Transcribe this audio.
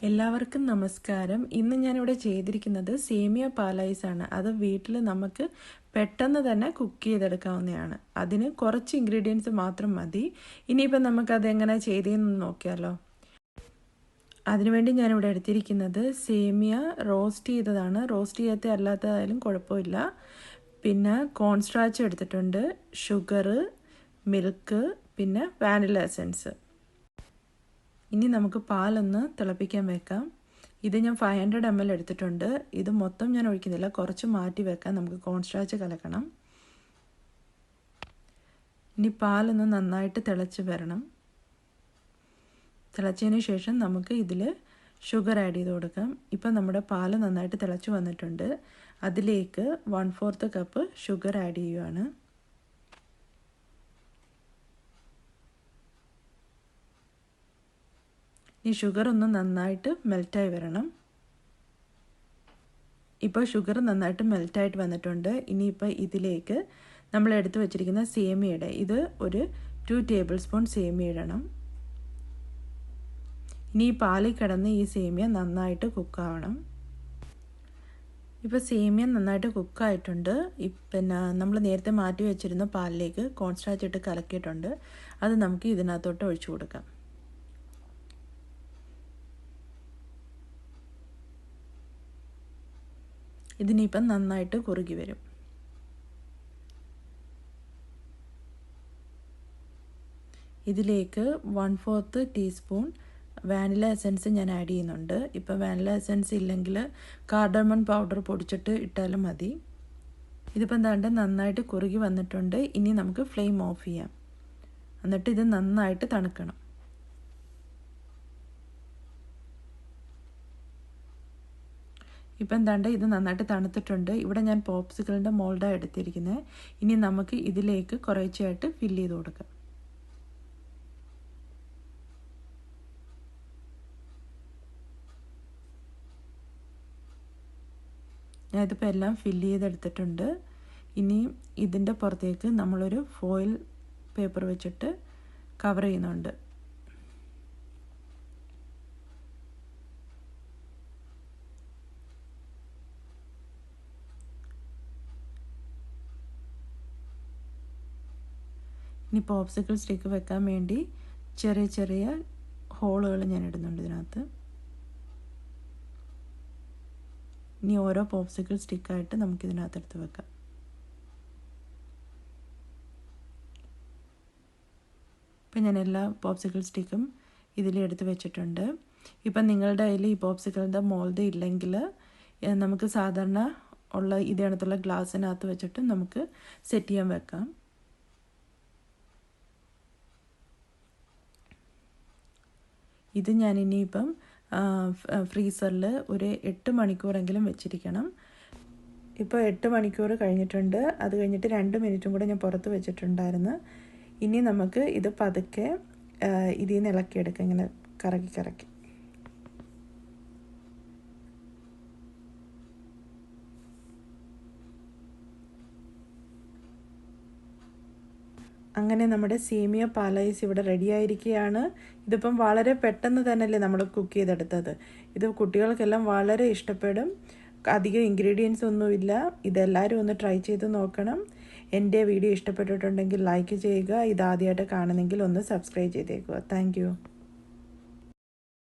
എല്ലാവർക്കും നമസ്കാരം. ഇന്ന് ഞാനിവിടെ ചെയ്തിരിക്കുന്നത് സേമിയ പാലൈസാണ്. അത് വീട്ടിൽ നമുക്ക് പെട്ടെന്ന് തന്നെ കുക്ക് ചെയ്തെടുക്കാവുന്നതാണ്. അതിന് കുറച്ച് ഇൻഗ്രീഡിയൻസ് മാത്രം മതി. ഇനിയിപ്പോൾ നമുക്കത് എങ്ങനെ ചെയ്തതെന്ന് നോക്കിയാലോ. അതിനുവേണ്ടി ഞാനിവിടെ എടുത്തിരിക്കുന്നത് സേമിയ റോസ്റ്റ് ചെയ്തതാണ്. റോസ്റ്റ് ചെയ്യാത്ത അല്ലാത്തതായാലും കുഴപ്പമില്ല. പിന്നെ കോൺ സ്റ്റാർച്ച് എടുത്തിട്ടുണ്ട്, ഷുഗർ, മിൽക്ക്, പിന്നെ വാനില എസൻസ്. ഇനി നമുക്ക് പാലൊന്ന് തിളപ്പിക്കാൻ വെക്കാം. ഇത് ഞാൻ 500 ml എടുത്തിട്ടുണ്ട്. ഇത് മൊത്തം ഞാൻ ഒഴിക്കുന്നില്ല, കുറച്ച് മാറ്റി വെക്കാം. നമുക്ക് കോൺ സ്റ്റാർച്ച് കലക്കണം. ഇനി പാലൊന്ന് നന്നായിട്ട് തിളച്ച് വരണം. തിളച്ചതിന് ശേഷം നമുക്ക് ഇതിൽ ഷുഗർ ആഡ് ചെയ്ത് കൊടുക്കാം. ഇപ്പം നമ്മുടെ പാല് നന്നായിട്ട് തിളച്ച് വന്നിട്ടുണ്ട്. അതിലേക്ക് 1/4 കപ്പ് ഷുഗർ ആഡ് ചെയ്യുകയാണ്. ഈ ഷുഗർ ഒന്ന് നന്നായിട്ട് മെൽറ്റായി വരണം. ഇപ്പോൾ ഷുഗർ നന്നായിട്ട് മെൽറ്റായിട്ട് വന്നിട്ടുണ്ട്. ഇനിയിപ്പോൾ ഇതിലേക്ക് നമ്മൾ എടുത്തു വച്ചിരിക്കുന്ന സേമിയയുടെ ഒരു 2 ടേബിൾ സ്പൂൺ സേമിയ ഇടണം. ഇനി ഈ പാലിൽ കിടന്ന് ഈ സേമിയ നന്നായിട്ട് കുക്കാവണം. ഇപ്പോൾ സേമിയ നന്നായിട്ട് കുക്കായിട്ടുണ്ട്. പിന്നെ നമ്മൾ നേരത്തെ മാറ്റി വെച്ചിരുന്ന പാലിലേക്ക് കോൺ സ്റ്റാർച്ച് ഇട്ട് കലക്കിയിട്ടുണ്ട്. അത് നമുക്ക് ഇതിനകത്തോട്ട് ഒഴിച്ചു കൊടുക്കാം. ഇതിനിപ്പം നന്നായിട്ട് കുറുകി വരും. ഇതിലേക്ക് 1/4 ടീസ്പൂൺ വാനില എസൻസ് ഞാൻ ആഡ് ചെയ്യുന്നുണ്ട്. ഇപ്പോൾ വാനില എസൻസ് ഇല്ലെങ്കിൽ കാർഡമൺ പൗഡർ പൊടിച്ചിട്ട് ഇട്ടാലും മതി. ഇതിപ്പോൾ എന്താണ്ട് നന്നായിട്ട് കുറുകി വന്നിട്ടുണ്ട്. ഇനി നമുക്ക് ഫ്ലെയിം ഓഫ് ചെയ്യാം. എന്നിട്ട് ഇത് നന്നായിട്ട് തണുക്കണം. ഇപ്പം എന്താണ്ട് ഇത് നന്നായിട്ട് തണുത്തിട്ടുണ്ട്. ഇവിടെ ഞാൻ പോപ്സിക്കിളിൻ്റെ മോൾഡാണ് എടുത്തിരിക്കുന്നത്. ഇനി നമുക്ക് ഇതിലേക്ക് കുറേശ്ശെയായിട്ട് ഫില്ല് ചെയ്ത് കൊടുക്കാം. ഞാനിതിപ്പോൾ എല്ലാം ഫില്ല് ചെയ്തെടുത്തിട്ടുണ്ട്. ഇനി ഇതിൻ്റെ പുറത്തേക്ക് നമ്മളൊരു ഫോയിൽ പേപ്പർ വെച്ചിട്ട് കവർ ചെയ്യുന്നുണ്ട്. ഇനി പോപ്സിക്കിൾ സ്റ്റിക്ക് വെക്കാൻ വേണ്ടി ചെറിയ ചെറിയ ഹോളുകൾ ഞാൻ ഇടുന്നുണ്ട് ഇതിനകത്ത്. ഇനി ഓരോ പോപ്സിക്കിൾ സ്റ്റിക്കായിട്ട് നമുക്കിതിനകത്ത് എടുത്ത് വെക്കാം. ഇപ്പം ഞാൻ എല്ലാ പോപ്സിക്കിൾ സ്റ്റിക്കും ഇതിലെടുത്ത് വെച്ചിട്ടുണ്ട്. ഇപ്പം നിങ്ങളുടെ കയ്യിൽ ഈ പോപ്സിക്കിളിൻ്റെ മോൾഡ് ഇല്ലെങ്കിൽ നമുക്ക് സാധാരണ ഉള്ള ഇതിനകത്തുള്ള ഗ്ലാസ്സിനകത്ത് വെച്ചിട്ട് നമുക്ക് സെറ്റ് ചെയ്യാൻ വെക്കാം. ഇത് ഞാനിനിയിപ്പം ഫ്രീസറിൽ ഒരു 8 മണിക്കൂറെങ്കിലും വെച്ചിരിക്കണം. ഇപ്പോൾ 8 മണിക്കൂർ കഴിഞ്ഞിട്ടുണ്ട്. അത് കഴിഞ്ഞിട്ട് 2 മിനിറ്റും കൂടെ ഞാൻ പുറത്ത് വെച്ചിട്ടുണ്ടായിരുന്നു. ഇനി നമുക്ക് ഇത് പതുക്കെ ഇതിൽ നിന്ന് ഇളക്കിയെടുക്കാം, ഇങ്ങനെ കറക്കി കറക്കി. അങ്ങനെ നമ്മുടെ സേമിയ പാലൈസ് ഇവിടെ റെഡി ആയിരിക്കുകയാണ്. ഇതിപ്പം വളരെ പെട്ടെന്ന് തന്നെയല്ലേ നമ്മൾ കുക്ക് ചെയ്തെടുത്തത്. ഇത് കുട്ടികൾക്കെല്ലാം വളരെ ഇഷ്ടപ്പെടും. അധികം ഇൻഗ്രീഡിയൻസ് ഒന്നുമില്ല. ഇതെല്ലാവരും ഒന്ന് ട്രൈ ചെയ്ത് നോക്കണം. എൻ്റെ വീഡിയോ ഇഷ്ടപ്പെട്ടിട്ടുണ്ടെങ്കിൽ ലൈക്ക് ചെയ്യുക. ഇതാദ്യമായിട്ട് കാണുന്നെങ്കിൽ ഒന്ന് സബ്സ്ക്രൈബ് ചെയ്തേക്കുക. താങ്ക്